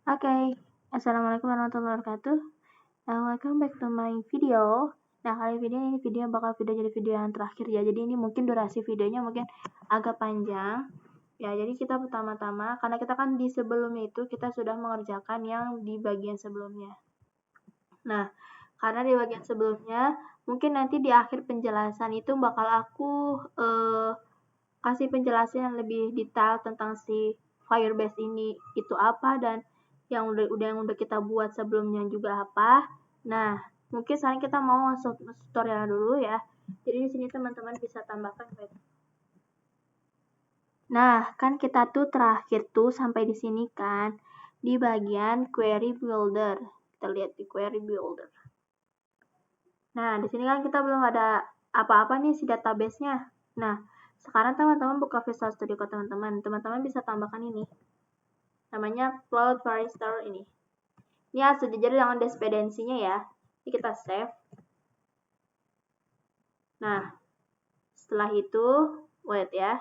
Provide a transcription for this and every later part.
Oke, Assalamualaikum warahmatullahi wabarakatuh. Welcome back to my video. Nah, kali ini video bakal jadi video yang terakhir ya. Jadi ini mungkin durasi videonya mungkin agak panjang. Ya, jadi kita pertama-tama, karena kita kan di sebelumnya itu kita sudah mengerjakan yang di bagian sebelumnya. Nah, karena di bagian sebelumnya, mungkin nanti di akhir penjelasan itu bakal aku kasih penjelasan yang lebih detail tentang si Firebase ini itu apa dan yang udah kita buat sebelumnya juga apa. Nah, mungkin sekarang kita mau masuk tutorial dulu ya. Jadi di sini teman-teman bisa tambahkan. Nah, kan kita tuh terakhir tuh sampai di sini kan di bagian query builder. Kita lihat di query builder. Nah, di sini kan kita belum ada apa-apa nih si database-nya. Nah, sekarang teman-teman buka Visual Studio Code teman-teman. Teman-teman bisa tambahkan ini. Namanya Cloud Firestore ini. Ini harus sejajar dengan dependensinya ya. Ini kita save. Nah, setelah itu, wait ya.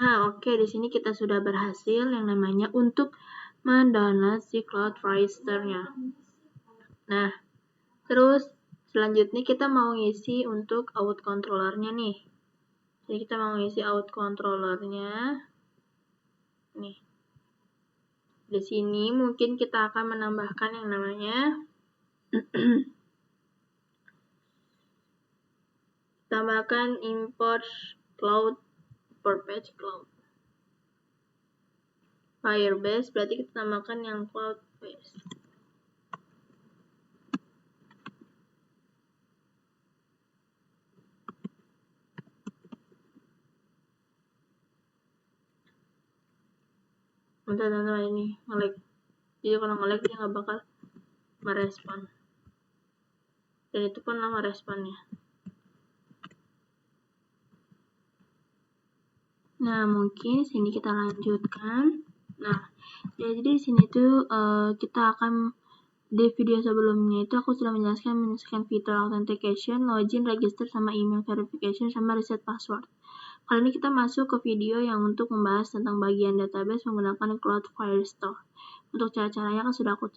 Nah, oke, di sini kita sudah berhasil yang namanya untuk mendownload si Cloudflare-nya. Nah, terus selanjutnya kita mau ngisi untuk out controllernya nih. Jadi kita mau ngisi out controllernya. Nih. Di sini mungkin kita akan menambahkan yang namanya tambahkan import cloud for page cloud. Firebase berarti kita tambahkan yang cloud base. Bentar ini nge-lag. Jadi kalau nge-lag dia nggak bakal merespon. Dan itu pun lama responnya. Nah, mungkin sini kita lanjutkan. Nah, jadi di sini tuh kita akan di video sebelumnya itu aku sudah menjelaskan fitur authentication, login, register, sama email verification, sama reset password. Kali ini kita masuk ke video yang untuk membahas tentang bagian database menggunakan Cloudflare Store. Untuk cara-caranya kan sudah aku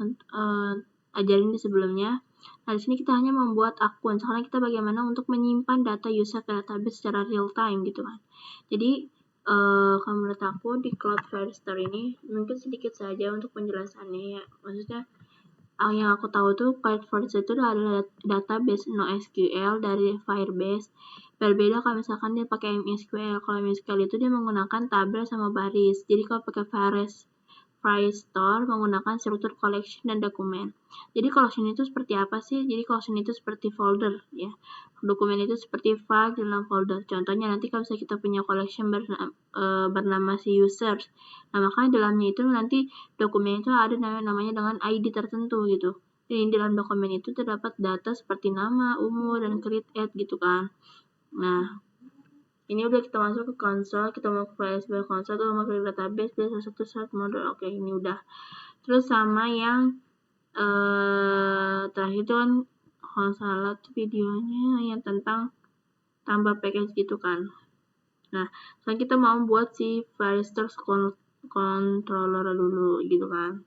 ajarin di sebelumnya. Nah, di sini kita hanya membuat akun. Sekarang kita bagaimana untuk menyimpan data user ke database secara real time gitu kan. Jadi kalau menurut aku di Cloudflare Store ini mungkin sedikit saja untuk penjelasannya ya. Maksudnya yang aku tahu tuh Cloudflare itu adalah database NoSQL dari Firebase. Berbeda kalau misalkan dia pakai MySQL. Kalau MySQL itu dia menggunakan tabel sama baris. Jadi kalau pakai Firebase Store menggunakan struktur collection dan dokumen. Jadi collection itu seperti apa sih? Jadi collection itu seperti folder ya. Dokumen itu seperti file dalam folder. Contohnya nanti kalau misalnya kita punya collection bernama si users. Nah, makanya dalamnya itu nanti dokumen itu ada namanya dengan ID tertentu gitu. Jadi di dalam dokumen itu terdapat data seperti nama, umur, dan create add gitu kan. Nah, ini udah kita masuk ke konsol, kita mau ke PSBL konsol, kita mau ke database, biasa satu set model. Oke, ini udah. Terus sama yang terakhir itu kan kalau salah tuh videonya yang tentang tambah package gitu kan. Nah, sekarang kita mau buat si Firestore controller dulu gitu kan.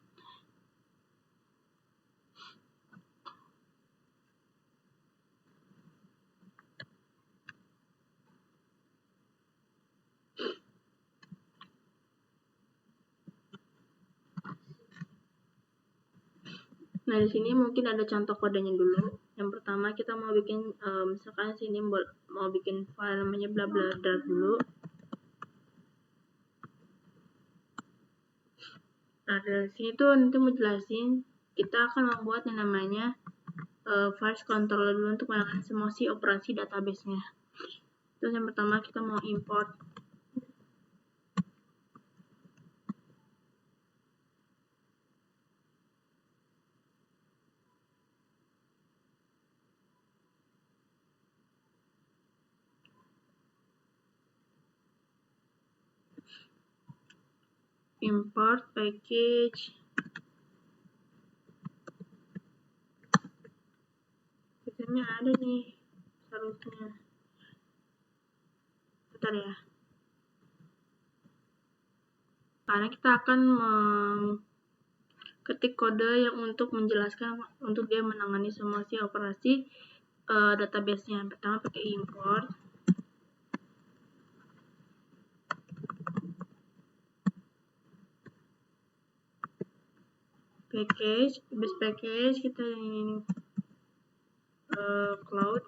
Nah, di sini mungkin ada contoh kodenya dulu. Yang pertama kita mau bikin misalkan sini mau bikin file namanya bla bla bla dulu. Nah, dari sini tuh nanti mau jelasin kita akan membuat yang namanya first controller dulu untuk melakukan semua si operasi database-nya. Terus yang pertama kita mau import package. Biasanya ada nih seharusnya. Bentar ya. Karena kita akan ketik kode yang untuk menjelaskan untuk dia menangani semua si operasi database-nya. Pertama pakai import package, base package kita ini cloud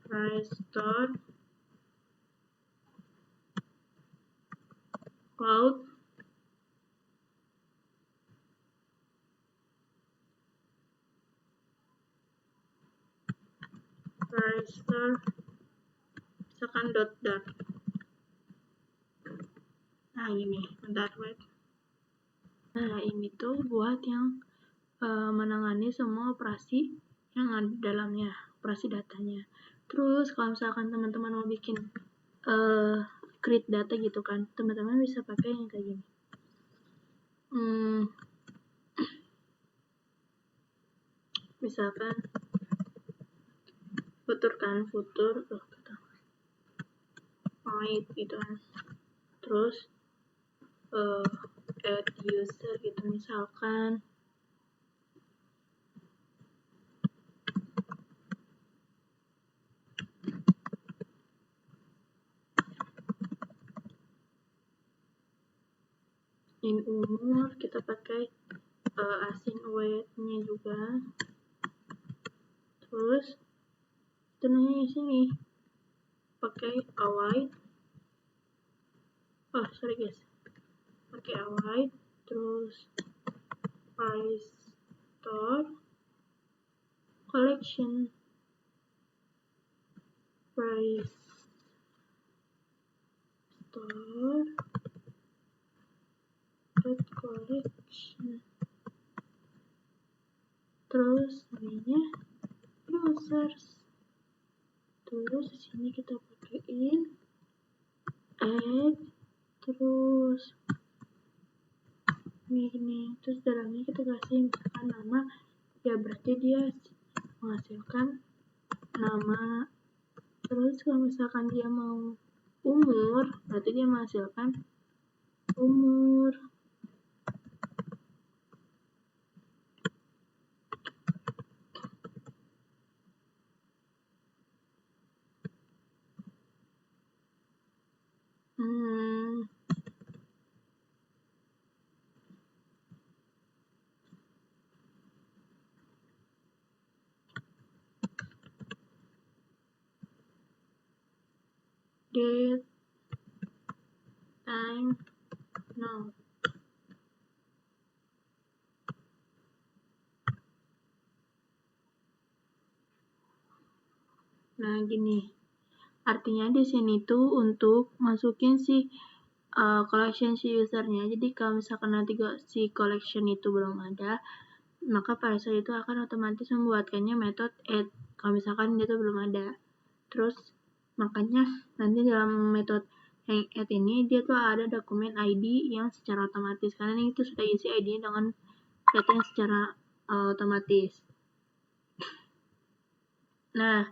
Firestore cloud Firestore misalkan dot. Nah ini bentar wait. Nah ini tuh buat yang menangani semua operasi yang ada di dalamnya, operasi datanya. Terus kalau misalkan teman-teman mau bikin create data gitu kan, teman-teman bisa pakai yang kayak gini. Misalkan futur hide gitu kan. Terus add user gitu misalkan. In umur kita pakai assign weight-nya juga. Terus kita nanya di sini pakai await. Sorry guys. Pakai await, terus price store collection, price store collection, terus namanya users. Terus di sini kita pakaiin add, terus ini terus dalamnya kita kasih misalkan nama, ya berarti dia menghasilkan nama. Terus kalau misalkan dia mau umur, berarti dia menghasilkan umur. Date, time, now. Nah, gini. Artinya di sini tuh untuk masukin si collection si usernya. Jadi kalau misalkan nanti si collection itu belum ada, maka parser itu akan otomatis membuatkannya metode add. Kalau misalkan dia tuh belum ada. Terus makanya nanti dalam metode yang add ini dia tuh ada dokumen ID yang secara otomatis, karena ini tuh sudah isi ID dengan data yang secara otomatis. Nah,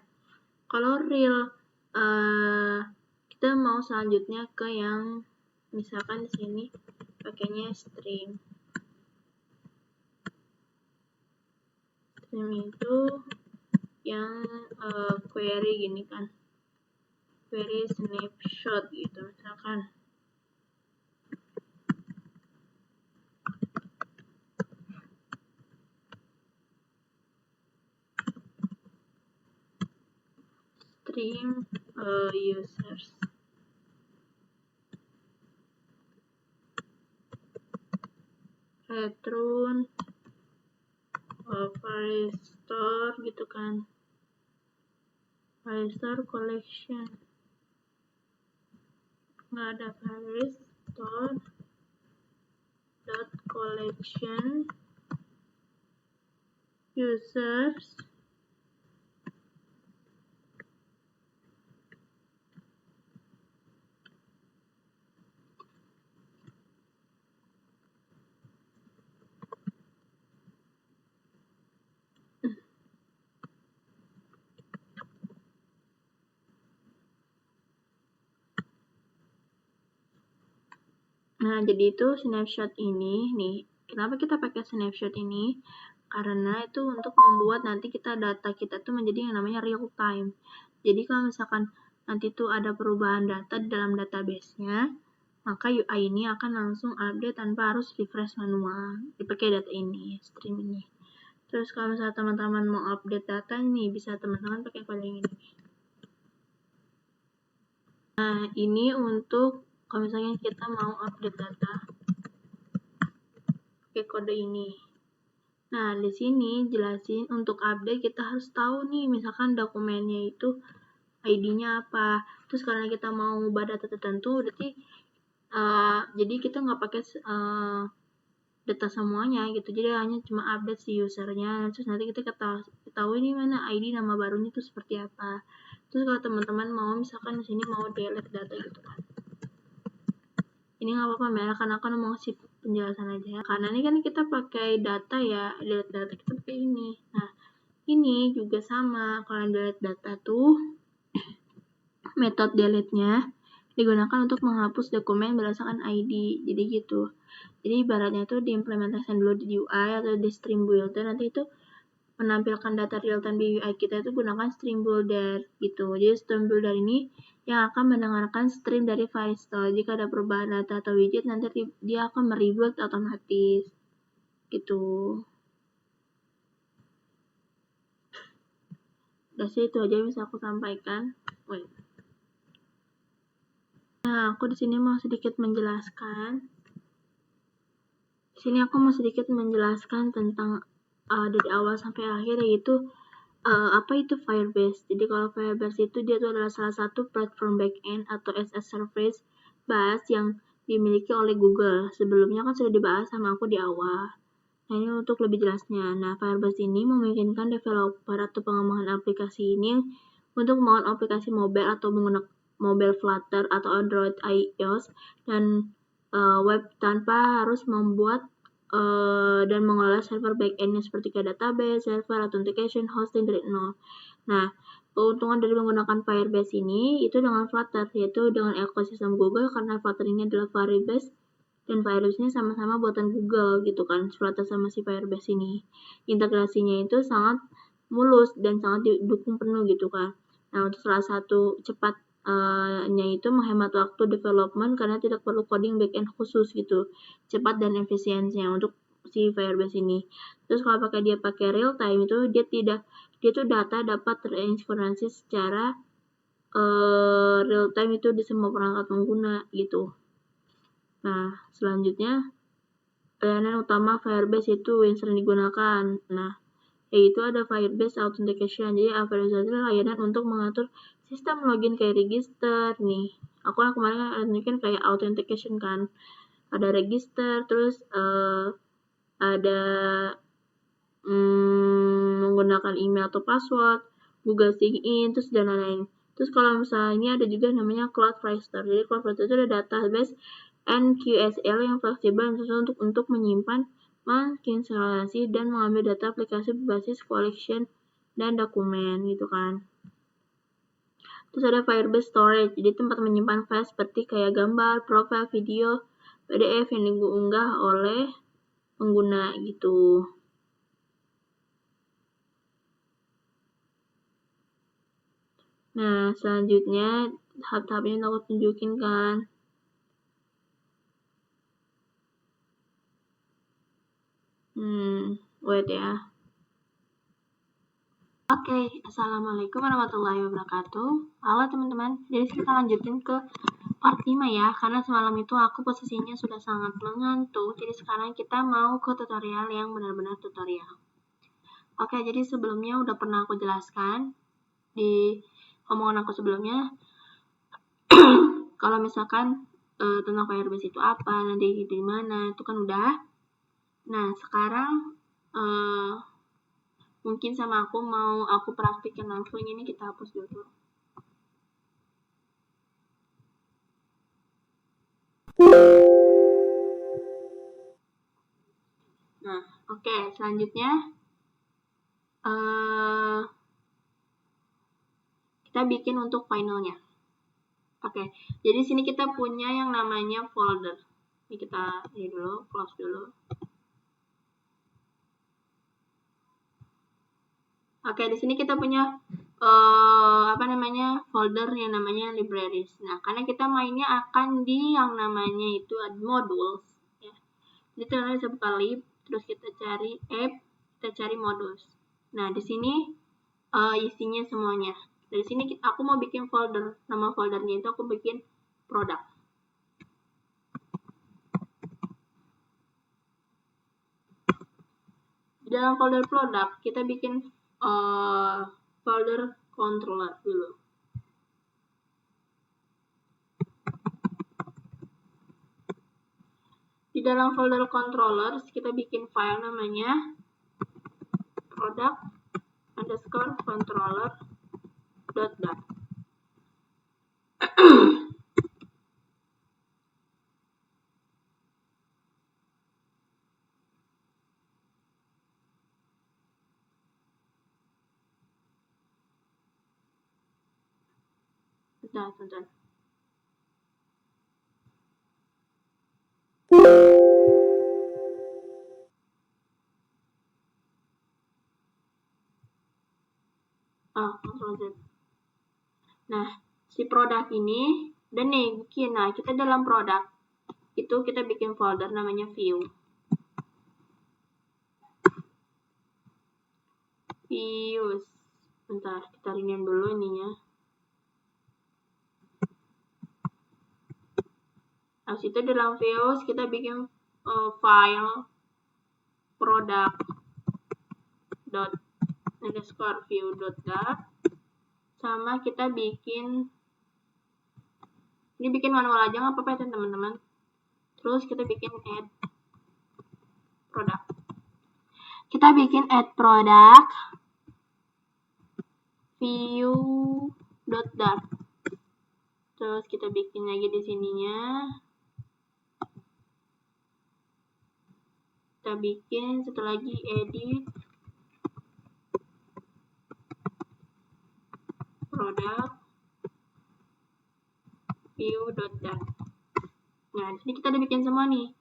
kalau real kita mau selanjutnya ke yang misalkan di sini pakainya string. String itu yang query gini kan, query snapshot gitu misalkan. String users. Return price store gitu kan, price store collection, nggak ada price store dot collection users Nah, jadi itu snapshot ini nih. Kenapa kita pakai snapshot ini? Karena itu untuk membuat nanti data kita tuh menjadi yang namanya real time. Jadi kalau misalkan nanti tuh ada perubahan data di dalam database-nya, maka UI ini akan langsung update tanpa harus refresh manual. Dipakai data ini, stream ini. Terus kalau misalnya teman-teman mau update data nih, bisa teman-teman pakai kode yang ini. Nah, ini untuk kalau misalnya kita mau update data pakai kode ini. Nah, di sini jelasin untuk update kita harus tahu nih, misalkan dokumennya itu ID-nya apa. Terus karena kita mau ubah data tertentu, berarti jadi kita nggak pakai data semuanya gitu. Jadi hanya cuma update si usernya. Terus nanti kita ketahui ini mana ID nama barunya itu seperti apa. Terus kalau teman-teman mau misalkan di sini mau delete data gitu kan. Ini nggak apa-apa ya, karena aku mau ngasih penjelasan aja. Karena ini kan kita pakai data ya, delete data kita pakai ini. Nah, ini juga sama. Kalau delete data tuh metode delete-nya digunakan untuk menghapus dokumen berdasarkan ID. Jadi gitu. Jadi ibaratnya itu diimplementasikan dulu di UI atau di Stream Builder, nanti itu menampilkan data real time di UI kita itu gunakan Stream Builder gitu. Jadi Stream Builder ini yang akan mendengarkan stream dari Firestore. Jika ada perubahan data atau widget, nanti dia akan merebuild otomatis gitu. Udah sih, itu aja yang bisa aku sampaikan. Nah, aku di sini mau sedikit menjelaskan. Di sini aku mau sedikit menjelaskan tentang dari awal sampai akhir, yaitu apa itu Firebase. Jadi kalau Firebase itu dia tuh adalah salah satu platform backend atau as a service BaaS yang dimiliki oleh Google. Sebelumnya kan sudah dibahas sama aku di awal. Nah, ini untuk lebih jelasnya. Nah, Firebase ini memungkinkan developer atau pengembangan aplikasi ini untuk membangun aplikasi mobile atau menggunakan mobile Flutter atau Android iOS dan web tanpa harus membuat dan mengelola server backend-nya seperti kayak database, server, authentication, hosting dari nol. Nah, keuntungan dari menggunakan Firebase ini itu dengan Flutter, yaitu dengan ekosistem Google, karena Flutter ini adalah Firebase dan Firebase ini sama-sama buatan Google gitu kan, Flutter sama si Firebase ini. Integrasinya itu sangat mulus dan sangat didukung penuh gitu kan. Nah, untuk salah satu cepatnya itu menghemat waktu development karena tidak perlu coding backend khusus gitu. Cepat dan efisiensinya untuk si Firebase ini. Terus kalau dia pakai real time itu dia tuh data dapat terinskripsi secara real time itu di semua perangkat pengguna gitu. Nah, selanjutnya layanan utama Firebase itu yang sering digunakan. Nah, yaitu ada Firebase Authentication. Jadi Firebase itu layanan untuk mengatur sistem login kayak register nih. Aku kemarin kan kayak authentication kan. Ada register, terus ada menggunakan email atau password, Google Sign-in, terus dan lain-lain. Terus kalau misalnya ada juga namanya Cloud Firestore. Jadi Cloud Firestore itu ada database NQSL yang fleksibel untuk menyimpan, menginstalasi, dan mengambil data aplikasi berbasis collection dan dokumen gitu kan. Terus ada Firebase Storage, jadi tempat menyimpan file seperti kayak gambar, profil, video, PDF yang diunggah oleh pengguna gitu. Nah, selanjutnya tahap-tahap ini aku tunjukin kan. Wait ya. Oke, Assalamualaikum warahmatullahi wabarakatuh. Halo teman-teman, jadi kita lanjutin ke part 5 ya, karena semalam itu aku posisinya sudah sangat mengantuk, jadi sekarang kita mau ke tutorial yang benar-benar tutorial. Oke, jadi sebelumnya udah pernah aku jelaskan di omongan aku sebelumnya, kalau misalkan tentang Firebase itu apa, nanti di mana, itu kan udah. Nah, sekarang mungkin sama aku mau aku praktikin langsung, ini kita hapus dulu. Nah, oke, selanjutnya kita bikin untuk finalnya. Oke, jadi sini kita punya yang namanya folder. Ini kita ini dulu, close dulu. Oke, di sini kita punya folder yang namanya libraries. Nah, karena kita mainnya akan di yang namanya itu modules. Ya. Jadi kita bisa buka lib, terus kita cari app, kita cari modules. Nah, di sini isinya semuanya. Dari sini aku mau bikin folder. Nama foldernya itu aku bikin produk. Di dalam folder produk, kita bikin folder controller dulu. Di dalam folder controller, kita bikin file namanya product_controller.dat. Bentar. Nah, si produk ini udah nih bikin. Nah, kita dalam produk itu kita bikin folder namanya view. Views. Bentar, kita rename dulu ininya. Habis itu dalam views kita bikin file product.view.dart sama kita bikin ini bikin manual aja nggak apa-apa ya teman-teman. Terus kita bikin add product. Kita bikin add product view.dart. Terus kita bikin lagi di sininya. Kita bikin satu lagi edit product view.dart. Nah, di sini kita udah bikin semua nih.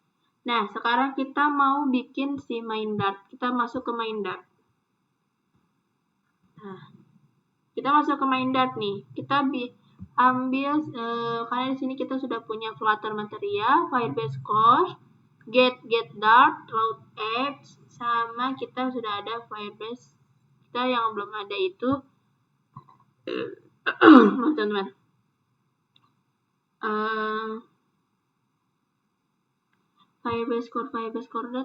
Nah, sekarang kita mau bikin si main Dart. Kita masuk ke main Dart. Nah, kita masuk ke main Dart nih. Kita ambil karena di sini kita sudah punya Flutter material, Firebase Core, get Dart, load apps, sama kita sudah ada Firebase. Kita yang belum ada itu maaf teman-teman. Firebase Core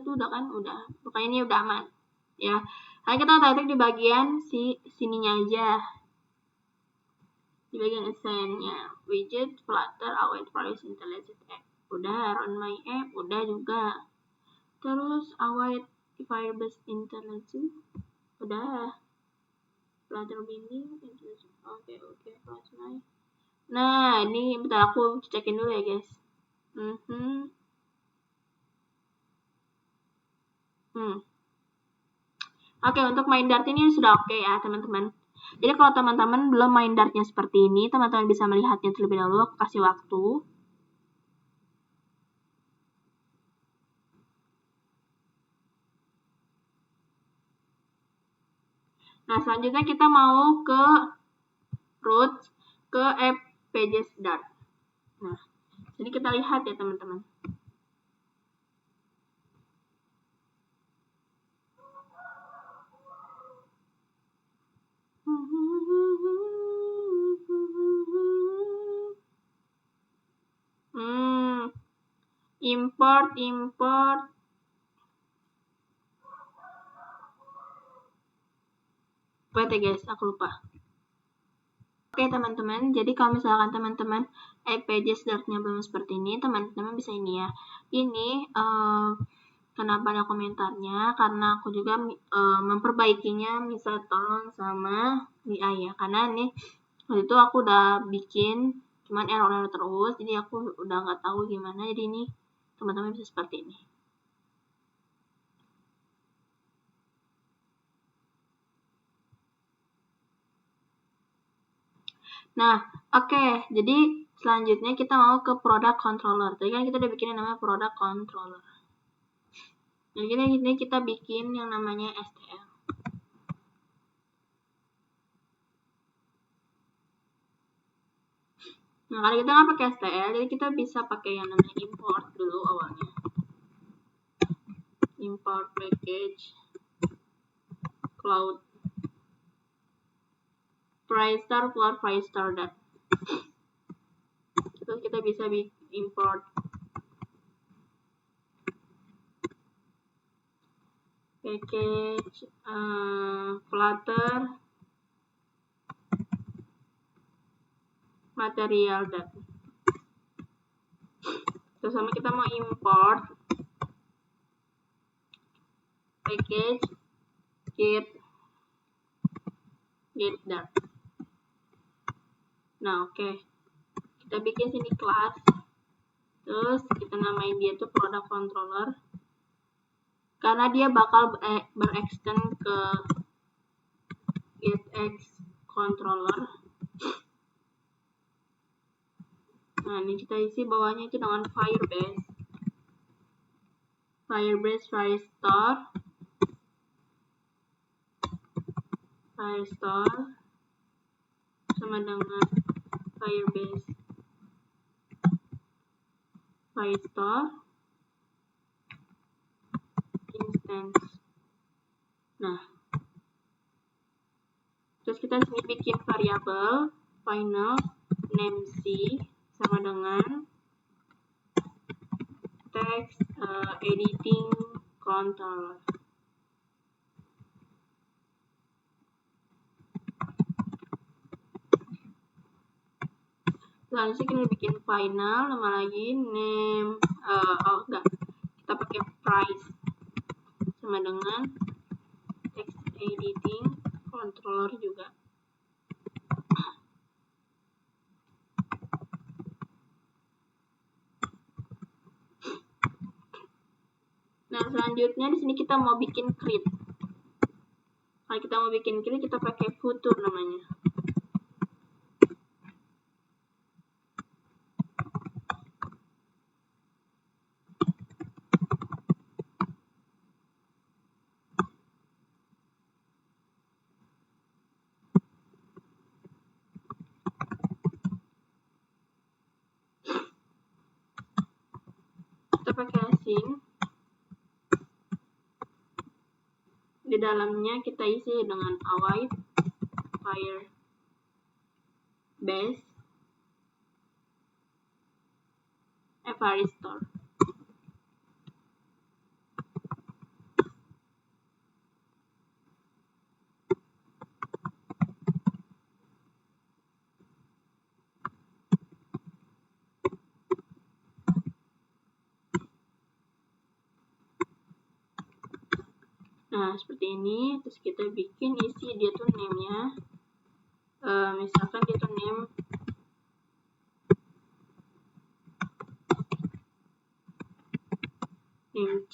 tuh udah kan, pokoknya ini udah aman ya. Nah, kita otak di bagian sininya aja, di bagian assign-nya, widget, Flutter, await Firebase Intelligent App, udah. Run my app, udah juga. Terus await Firebase Intelligent, udah. Flutter binding, oke, plus my. Nah, ini bentar aku cekin dulu ya guys. Oke, untuk main Dart ini sudah oke ya teman-teman. Jadi kalau teman-teman belum main Dartnya seperti ini, teman-teman bisa melihatnya terlebih dahulu. Aku kasih waktu. Nah, selanjutnya kita mau ke root, ke app pages Dart. Nah, jadi kita lihat ya teman-teman. Import. Wait ya guys, aku lupa. Oke teman-teman, jadi kalau misalkan teman-teman pages Dart-nya belum seperti ini, teman-teman bisa ini ya. Ini kenapa ada komentarnya? Karena aku juga memperbaikinya, minta tolong sama VI ya. Karena nih waktu itu aku udah bikin, cuman error terus, jadi aku udah nggak tahu gimana. Jadi ini teman-teman bisa seperti ini. Nah, oke. Jadi selanjutnya kita mau ke product controller. Tadi kan kita udah bikin yang namanya product controller. Jadi ini kita bikin yang namanya STL. Nah, kalau kita nggak pakai STL, jadi kita bisa pakai yang namanya import dulu awalnya. Import package cloud Firestore Dart. Terus kita bisa import package Flutter material Dart. Terus sama kita mau import package get Dart. Nah, oke. Kita bikin sini class. Terus kita namain dia tuh product controller. Karena dia bakal berextend ke getX controller. Nah, ini kita isi bawahnya itu dengan Firebase Firestore sama dengan Firebase Firestore instance. Nah, terus kita sini bikin variabel final name C sama dengan text editing controller. Selanjutnya kita bikin final nama lagi name kita pakai price sama dengan text editing controller juga. Nah, selanjutnya di sini kita mau bikin create. Kalau kita mau bikin create, kita pakai future namanya. Kita pakai async. Di dalamnya kita isi dengan await Firebase Firestore. Nah, seperti ini. Terus kita bikin isi dia tuh name-nya. Misalkan dia tuh name c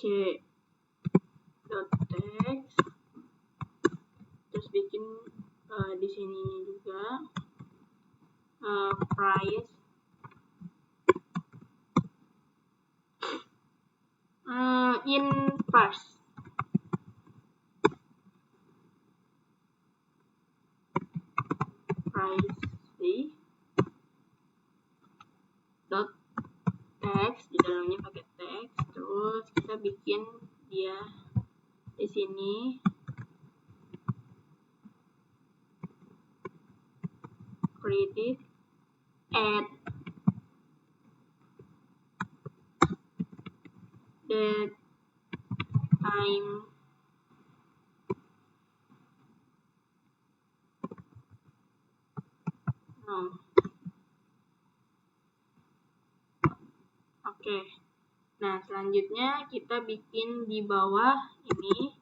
dot text. Terus bikin di sininya juga price in first. Price dot text, di dalamnya pakai text. Terus kita bikin dia di sini credit at the time Oke. Nah, selanjutnya kita bikin di bawah ini,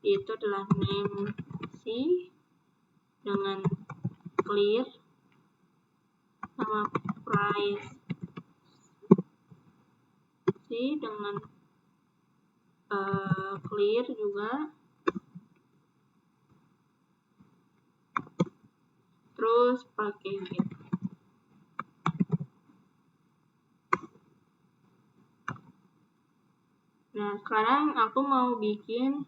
itu adalah name C dengan clear sama price C dengan clear juga. Terus pakai get. Nah, sekarang aku mau bikin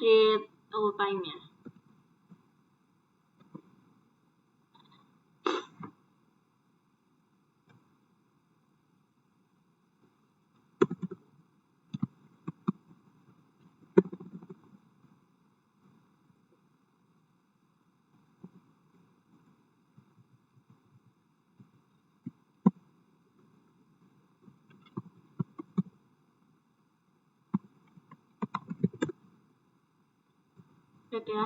read all time-nya. Lihat ya.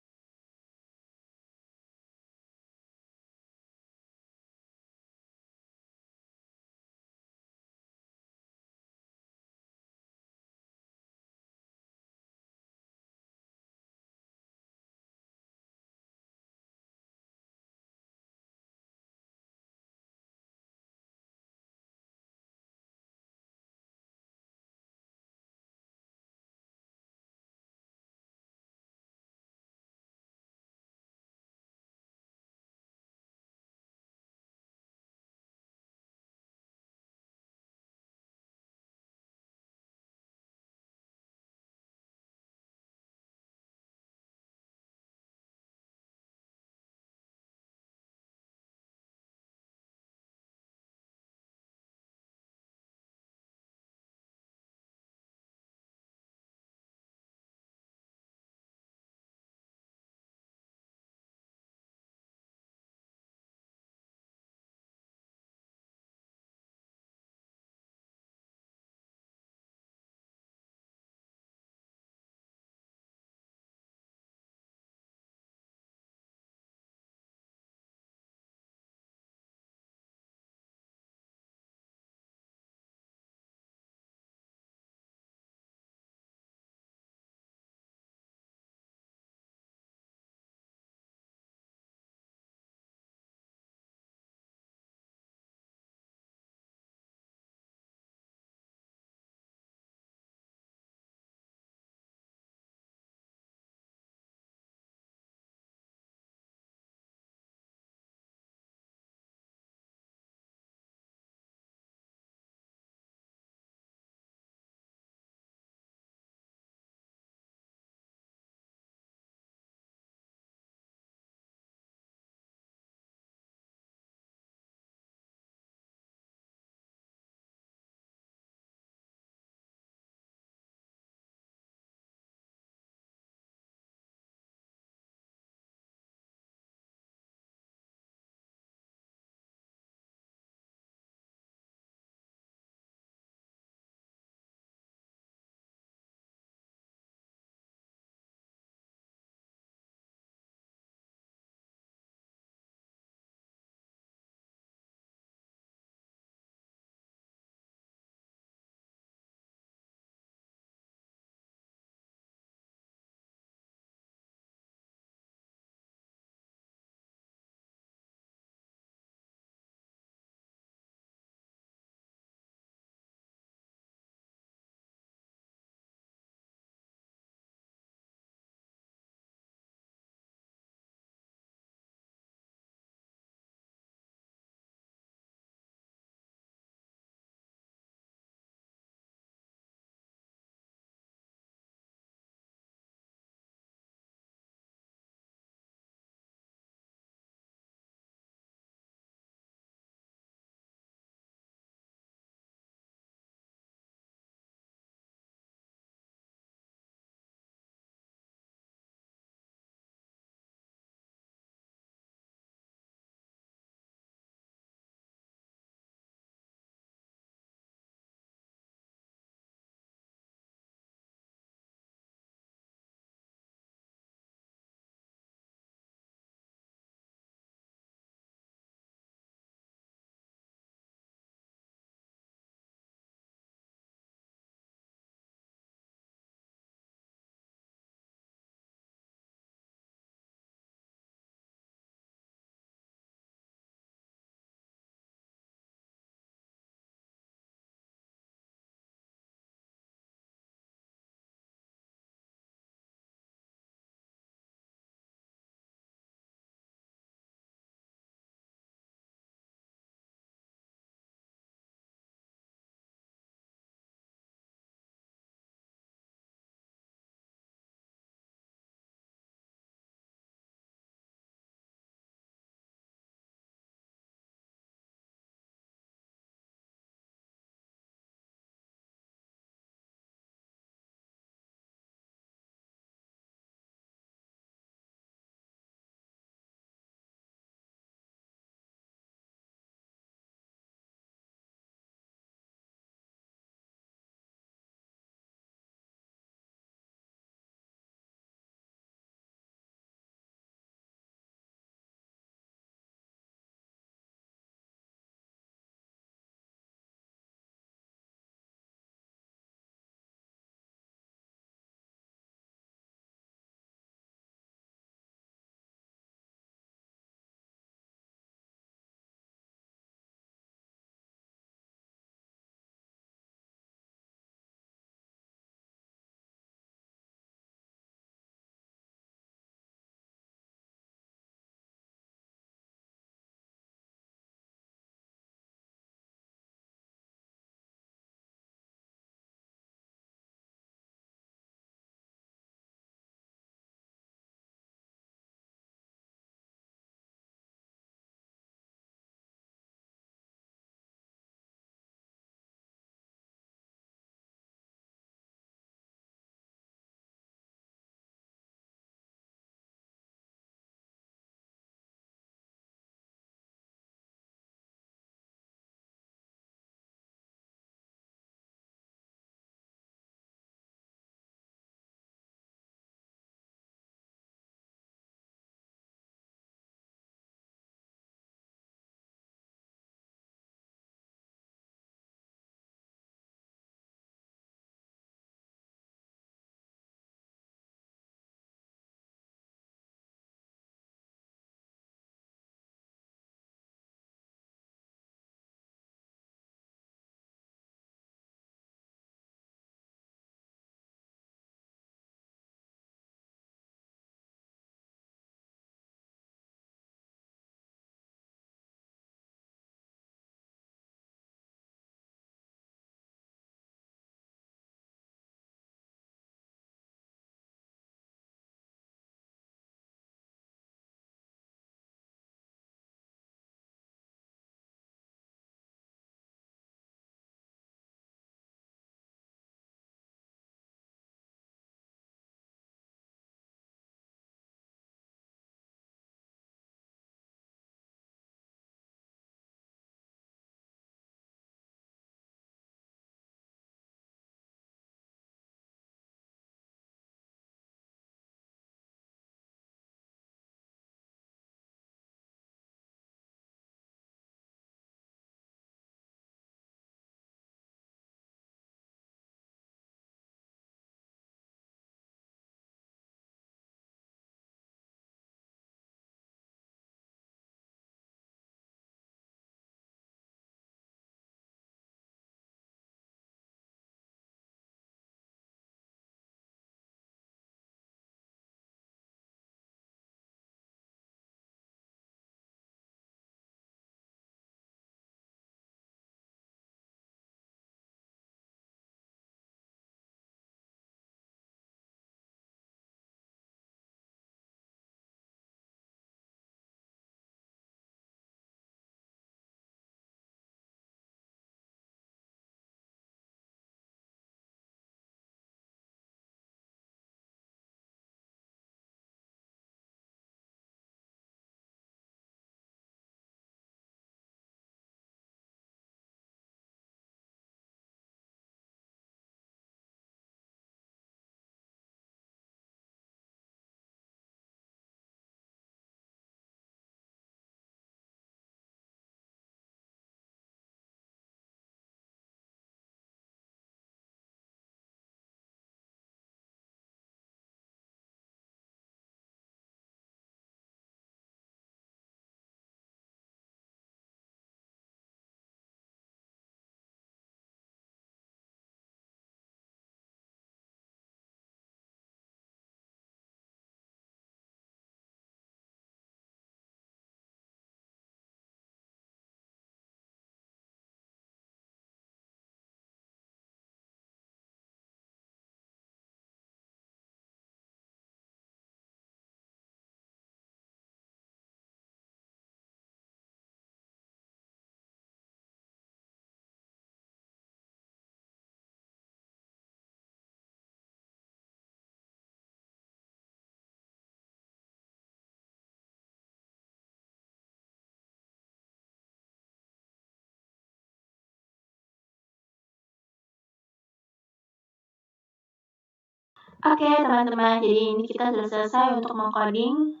Oke, teman-teman, jadi ini kita sudah selesai untuk mengcoding.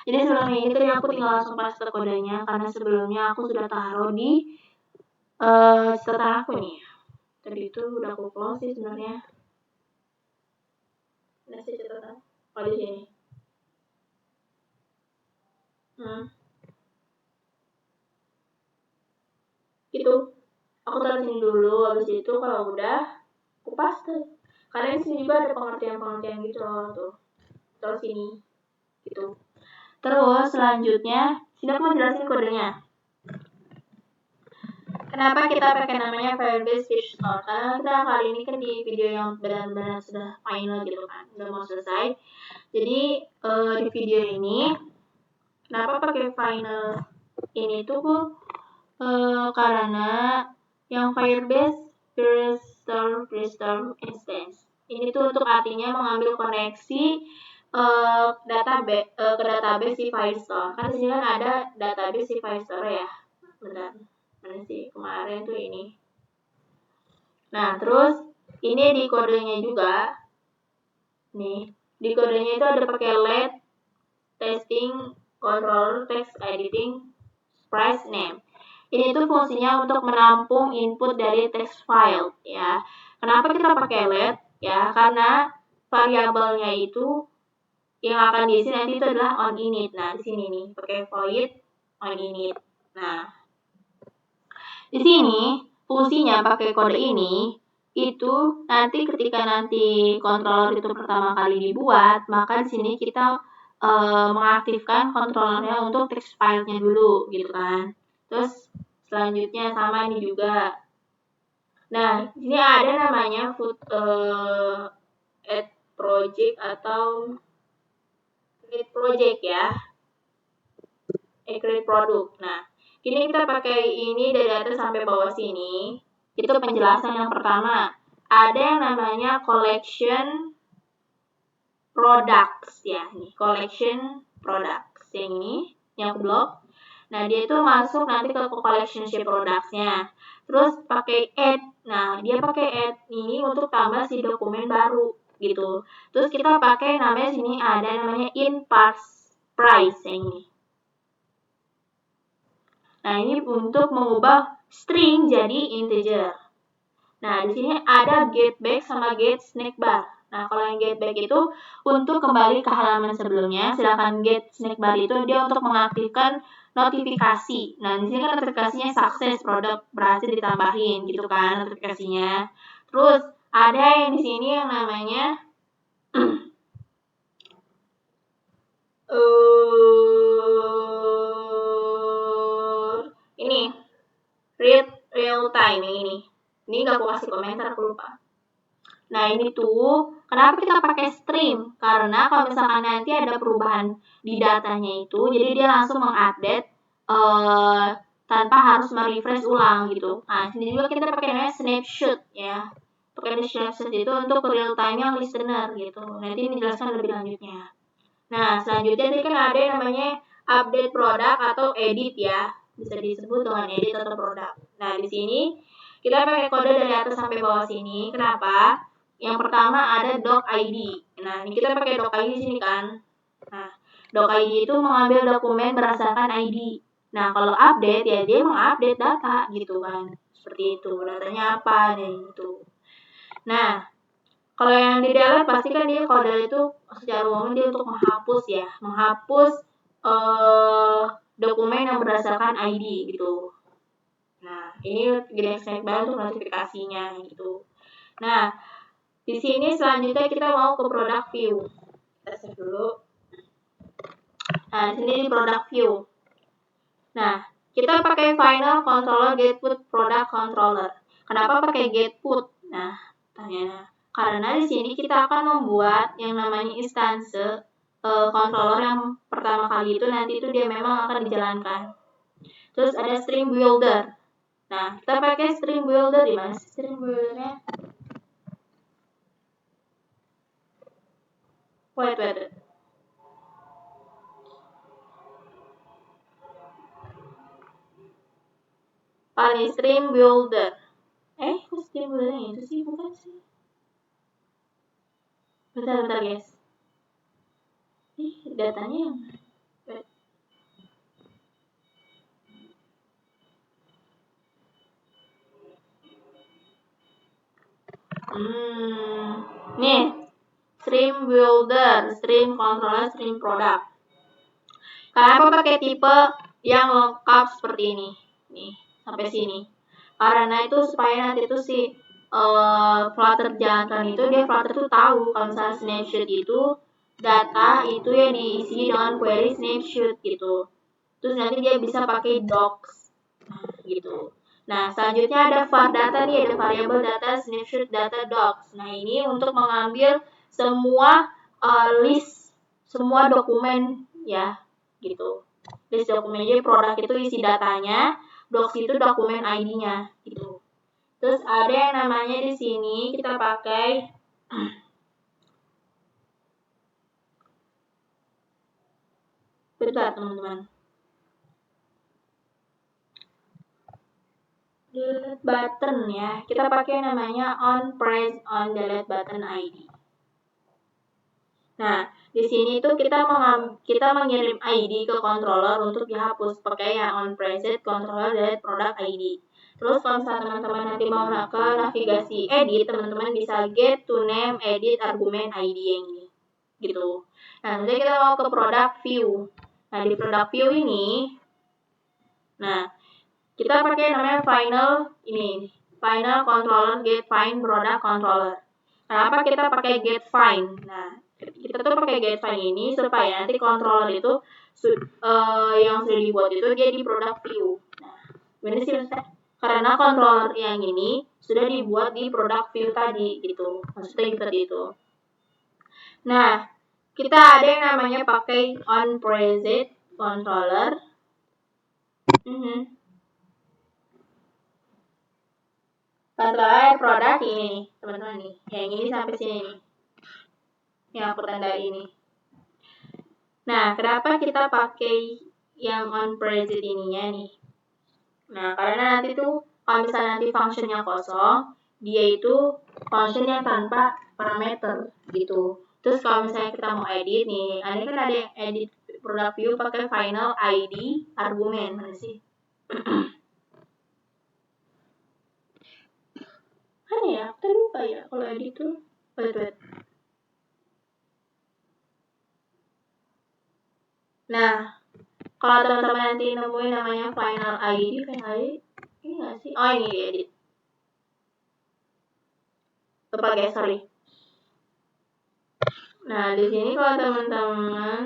Jadi sebelum ini tadi aku tinggal langsung paste kodenya karena sebelumnya aku sudah taruh di catatan aku nih. Tadi itu udah aku close sih sebenarnya. Nah, sih catatan. Oh, di sini. Gitu. Aku taruh sini dulu, habis itu kalau udah aku paste. Karena di sini juga ada pengertian-pengertian gitu loh tuh. Terus sini. Gitu. Terus selanjutnya, sini aku mau jelasin kodenya. Kenapa kita pakai namanya Firebase Fish Store? Karena kita kali ini kan di video yang benar-benar sudah final gitu kan, udah mau selesai. Jadi di video ini, kenapa pakai final ini tuh karena yang Firebase Restore Instance. Ini tuh untuk artinya mengambil koneksi database ke database si Firestore. Kan di sini kan ada database si Firestore ya. Bentar. Mana sih kemarin tuh ini. Nah, terus ini di kodenya juga. Nih, di kodenya itu ada pakai let testing controller text editing price name. Ini tuh fungsinya untuk menampung input dari text file ya. Kenapa kita pakai let? Ya, karena variabelnya itu yang akan diisi nanti itu adalah on init. Nah, di sini nih pakai void on init. Nah, di sini fungsinya pakai kode ini itu nanti ketika nanti controller itu pertama kali dibuat, maka di sini kita mengaktifkan controllernya untuk text file-nya dulu gitu kan. Terus selanjutnya sama ini juga. Nah, di sini ada namanya add project atau create project ya. Create product. Nah, ini kita pakai ini dari atas sampai bawah sini. Itu penjelasan yang pertama. Ada yang namanya collection products ya, nih collection products yang ini, yang blok. Nah, dia itu masuk nanti ke collection shape products-nya. Terus pakai add. Nah, dia pakai add ini untuk tambah si dokumen baru gitu. Terus kita pakai namanya sini ada namanya in parse price yang ini. Nah, ini untuk mengubah string jadi integer. Nah, di sini ada get back sama get snack bar. Nah, kalau yang get back itu untuk kembali ke halaman sebelumnya, sedangkan get snack bar itu dia untuk mengaktifkan notifikasi. Nah, di sini kan notifikasinya sukses, produk berhasil ditambahin gitu kan notifikasinya. Terus ada yang di sini yang namanya ini real time ini nggak aku kasih komentar, aku lupa. Nah, ini tuh kenapa kita pakai stream? Karena kalau misalkan nanti ada perubahan di datanya itu, jadi dia langsung mengupdate tanpa harus merefresh ulang gitu. Nah, sini juga kita pakai namanya snapshot ya. Pakai snapshot itu untuk real time yang listener gitu. Nanti ini dijelaskan lebih lanjutnya. Nah, selanjutnya ini kan ada yang namanya update produk atau edit ya. Bisa disebut dengan edit atau produk. Nah, di sini kita pakai kode dari atas sampai bawah sini. Kenapa? Yang pertama ada doc ID. Nah, ini kita pakai doc ID di sini kan. Nah, doc ID itu mengambil dokumen berdasarkan ID. Nah, kalau update ya dia mengupdate data gitu kan. Seperti itu. Datanya apa nih gitu. Nah, kalau yang di delete pasti kan dia kalau delete itu secara umum dia untuk menghapus ya, menghapus dokumen yang berdasarkan ID gitu. Nah, ini gede snack bar untuk notifikasinya gitu. Nah, di sini selanjutnya kita mau ke product view. Kita save dulu. Nah, di sini di product view. Nah, kita pakai final controller get put product controller. Kenapa pakai get put? Nah, tanya. Karena di sini kita akan membuat yang namanya instance controller yang pertama kali itu nanti itu dia memang akan dijalankan. Terus ada string builder. Nah, kita pakai string builder di mana sih string buildernya? Wait. Paling string builder. Kok string buildernya itu sih bukan sih? Bentar guys. Datanya yang nih, stream builder, stream controller, stream product. Kenapa pakai tipe yang lengkap seperti ini? Nih, sampai sini. Karena itu supaya nanti itu si Flutter jalankan itu, dia Flutter tuh tahu kalau misalnya snapshot itu data itu yang diisi dengan query snapshot gitu. Terus nanti dia bisa pakai docs gitu. Nah, selanjutnya ada var data nih, ada variable data, snapshot data, docs. Nah, ini untuk mengambil semua list semua dokumen ya, gitu. List dokumen, jadi produk itu isi datanya, docs itu dokumen ID-nya gitu. Terus ada yang namanya di sini kita pakai bentar teman-teman. Delete button ya. Kita pakai namanya on press on delete button ID. Nah, di sini tuh kita mengirim ID ke controller untuk dihapus pakai yang on press controller delete product ID. Terus kalau misalnya teman-teman nanti mau ke navigasi edit, teman-teman bisa get to name edit argument ID yang ini. Gitu. Nah, nanti kita mau ke product view. Nah, di product view ini, nah, kita pakai namanya final controller get find product controller. Kenapa kita pakai get find? Nah, kita tuh pakai get find ini supaya nanti controller itu yang sudah dibuat itu dia di product view. Nah, ini sih karena controller yang ini sudah dibuat di product view tadi gitu. Maksudnya seperti itu. Nah, kita ada yang namanya pakai on preset controller. Controller produk ini, teman-teman nih. Yang ini sampai sini nih. Yang aku tandai ini. Nah, kenapa kita pakai yang on preset ininya nih? Nah, karena nanti tuh kalau misalnya nanti functionnya kosong, dia itu function yang tanpa parameter gitu. Terus kalau misalnya kita mau edit nih, ini kan ada yang edit product view pakai final ID argumen, mana sih? Mana ya? Kita lupa ya kalau edit tuh. Wait. Nah, kalau teman-teman nanti nemuin namanya final ID ini nggak sih? Oh, ini edit. Lupa guys, sorry. Nah, di sini kalau teman-teman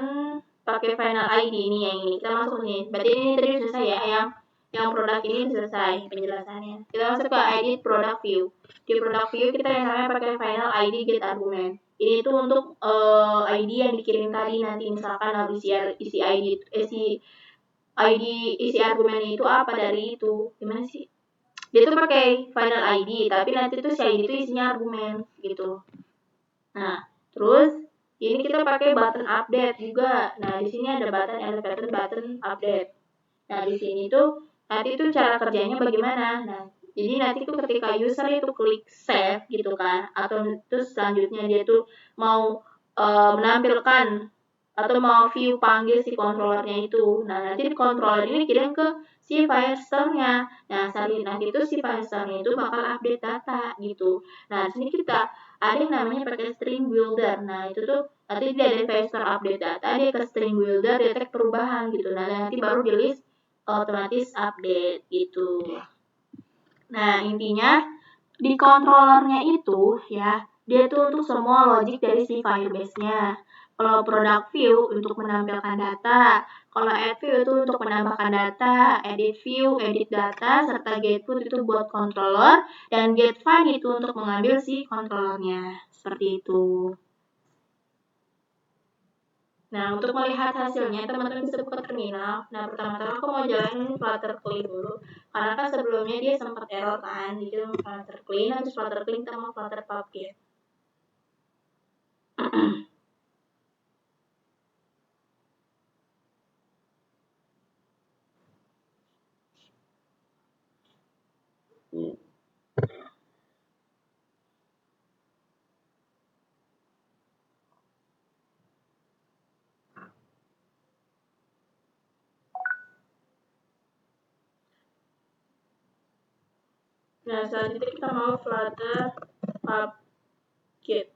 pakai final ID ini yang ini, kita masuk nih. Berarti ini tadi selesai ya, yang produk ini selesai penjelasannya. Kita masuk ke edit product view. Di product view kita yang namanya pakai final ID get argument. Ini tuh untuk ID yang dikirim tadi nanti misalkan habis isi argumen itu apa dari itu. Gimana sih? Dia tuh pakai final ID, tapi nanti tuh si ID itu isinya argumen gitu. Nah, terus ini kita pakai button update juga. Nah, di sini ada button update. Nah, di sini tuh nanti tuh cara kerjanya bagaimana. Nah, jadi nanti tuh ketika user itu klik save gitu kan, atau terus selanjutnya dia tuh mau menampilkan atau mau view panggil si controllernya itu. Nah, nanti di controller ini kirim ke si Firestore-nya. Nah, nanti itu si Firestore-nya itu bakal update data gitu. Nah, di sini kita ada yang namanya pakai string builder. Nah, itu tuh nanti dia dari Firestore update data, dia ke string builder, detect perubahan gitu. Nah, nanti baru di list otomatis update gitu. Nah, intinya di controllernya itu ya, dia tuh untuk semua logic dari si Firebase-nya. Kalau product view untuk menampilkan data, kalau add view itu untuk menambahkan data, edit view, edit data, serta get put itu buat controller, dan get find itu untuk mengambil si controllernya. Seperti itu. Nah, untuk melihat hasilnya, teman-teman bisa buka terminal. Nah, pertama-tama aku mau jalanin Flutter Clean dulu. Karena kan sebelumnya dia sempat error kan. Jadi Flutter Clean, habis Flutter Clean kita mau Flutter Pubkit. Nah, selanjutnya kita mau Flutter PubKit.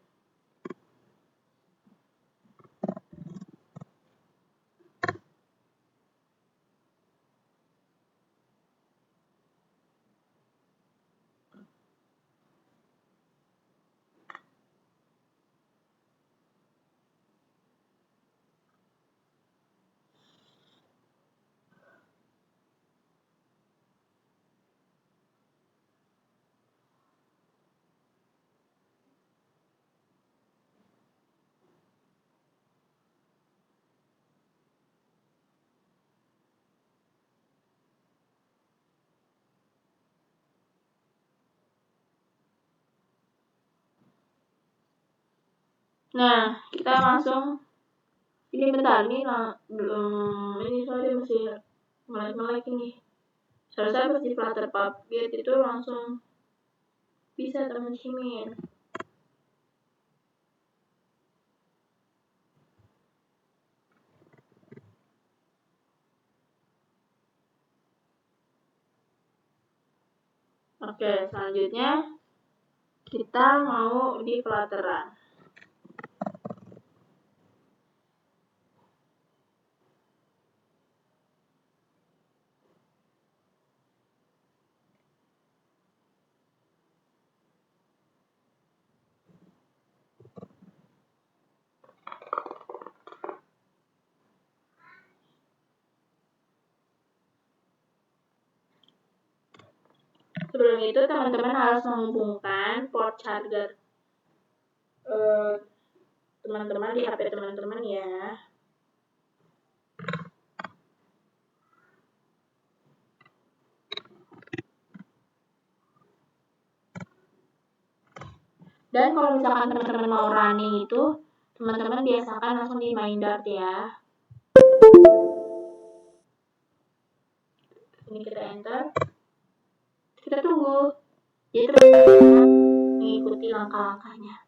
Nah, kita langsung ini bentar nih belum ini soalnya masih melek ini. Seharusnya pas di Flutter PubKit itu langsung bisa teman-teman. Oke, selanjutnya kita mau di Flutteran. Sebelum itu teman-teman harus menghubungkan port charger teman-teman di HP teman-teman ya. Dan kalau misalkan teman-teman mau running itu, teman-teman biasakan langsung di main Dart ya. Ini kita enter. Kita tunggu. Jadi teman-teman mengikuti langkah-langkahnya.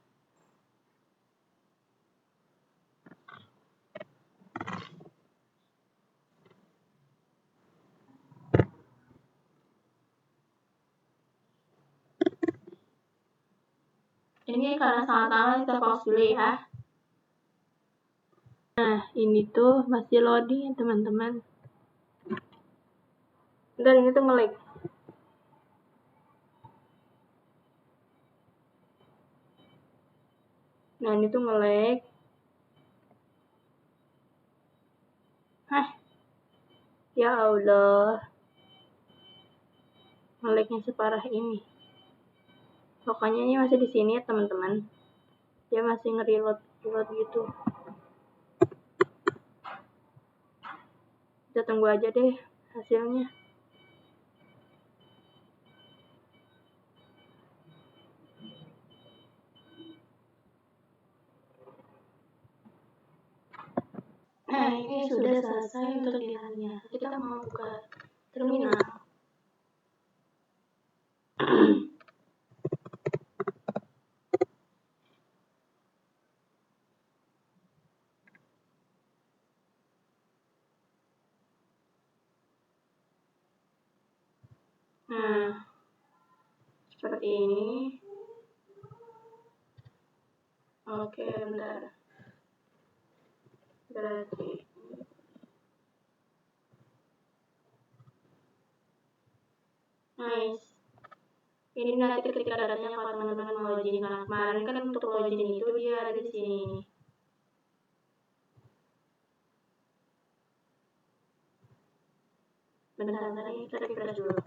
Ini karena sangat lama kita pause dulu ya. Nah, ini tuh masih loading ya teman-teman. Dan ini tuh nge-lag. Nah, ini tuh nge-lag. Hah. Ya Allah. Nge-lagnya separah ini. Pokoknya ini masih di sini ya teman-teman. Dia masih nge-reload gitu. Kita tunggu aja deh hasilnya. Nah, ini sudah selesai untuk di-run-nya. Kita mau buka terminal. Nah, seperti ini. Oke, bentar. Berarti nice. Ini nanti ketika datanya kalau teman-teman mau login, karena kemarin kan untuk login itu dia ada di sini. Bentar, ini kita refresh dulu.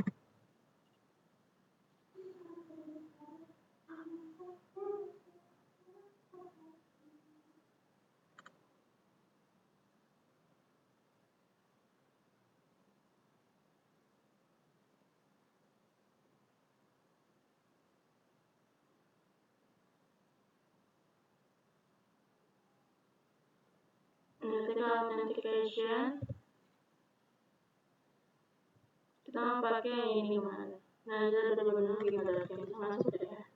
Nah, kita authentication. Kita mau pakai ini gimana? Nah, kita udah benar gimana kita masuk ya.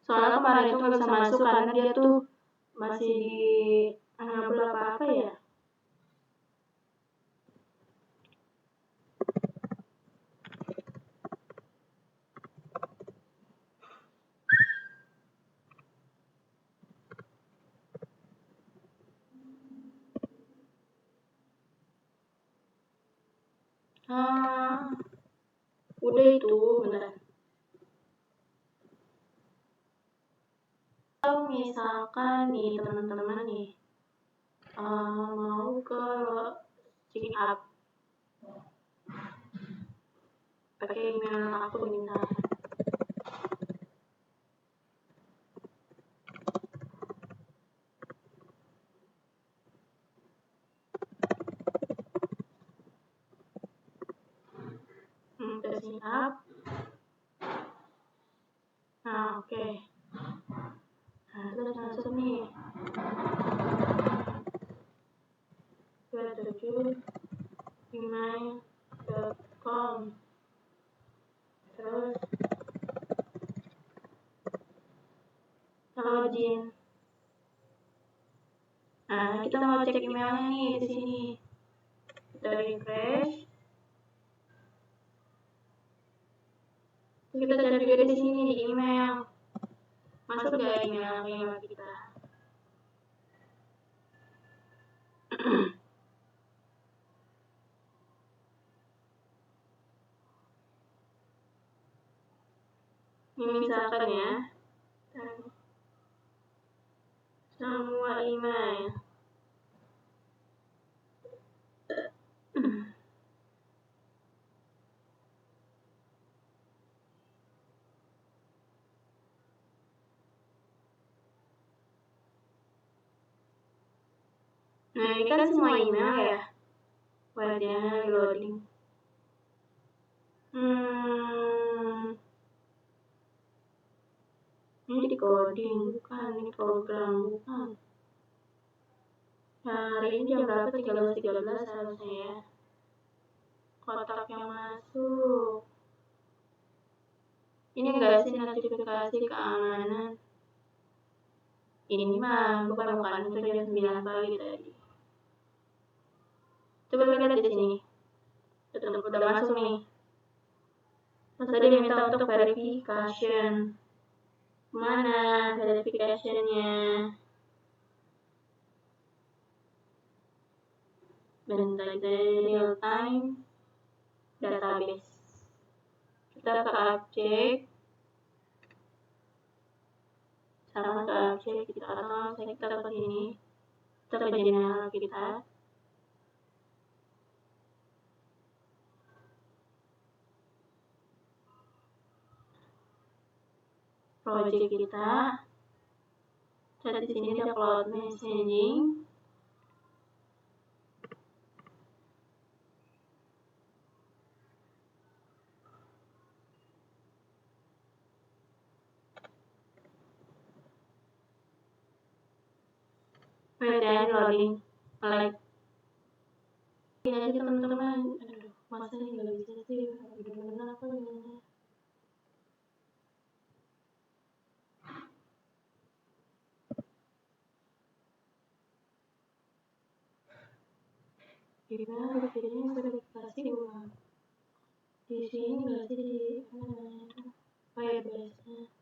Soalnya kemarin itu nggak bisa masuk karena dia tuh masih di enable apa-apa ya. Udah itu, bentar. Kalau misalkan nih teman-teman nih mau ke check up pakai email aku misalkan. Ke check up. Nah, oke. Nah, terus masuk nih. 27gmail.com. Terus login. Nah, kita mau cek emailnya nih di sini. Kita refresh. Kita cari juga di sini di email. Masuk gak email kita? Ini misalkan ya, semua email. Nah, ini kan semua email ya. Wajahnya loading. Ini di coding, bukan. Ini program, bukan. Nah, hari ini jam berapa? 13.13 harusnya ya. Kotak yang masuk. Ini enggak sih notifikasi keamanan? Ini mah bukan itu jam 9 pagi tadi. Coba lihat di sini. Udah masuk nih. Terus tadi minta untuk verification. Mana verificationnya? Bentar, real time database. Kita ke objek. Sama ke objek kita atau kita ke sini. Kita ke general kita. Project kita. Cari di sini ada cloud messaging. PTN loading, like. Ini aja teman-teman. Aduh, masa ini nggak bisa sih? Bener-bener apa gimana? Gimana jadinya verifikasi ulang? Di sini nggak sih di Firebase-nya?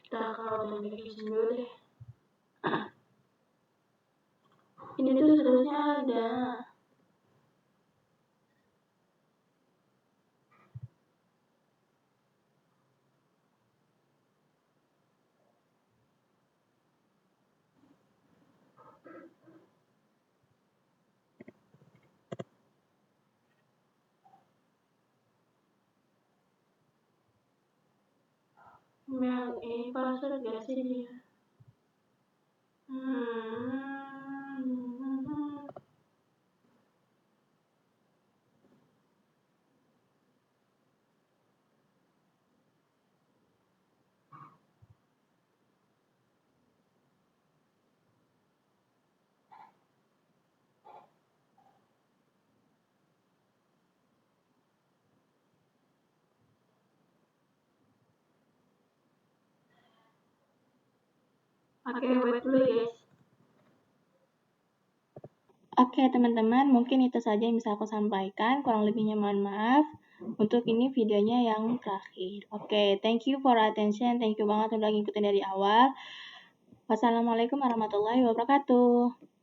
Kita ke authentication dulu deh. Ini tuh seharusnya ada. Yang ini password gak sih dia? Oke, wait dulu ya guys. Oke teman-teman, mungkin itu saja yang bisa aku sampaikan. Kurang lebihnya mohon maaf. Untuk ini videonya yang terakhir. Oke, thank you for attention. Thank you banget udah ngikutin dari awal. Wassalamualaikum warahmatullahi wabarakatuh.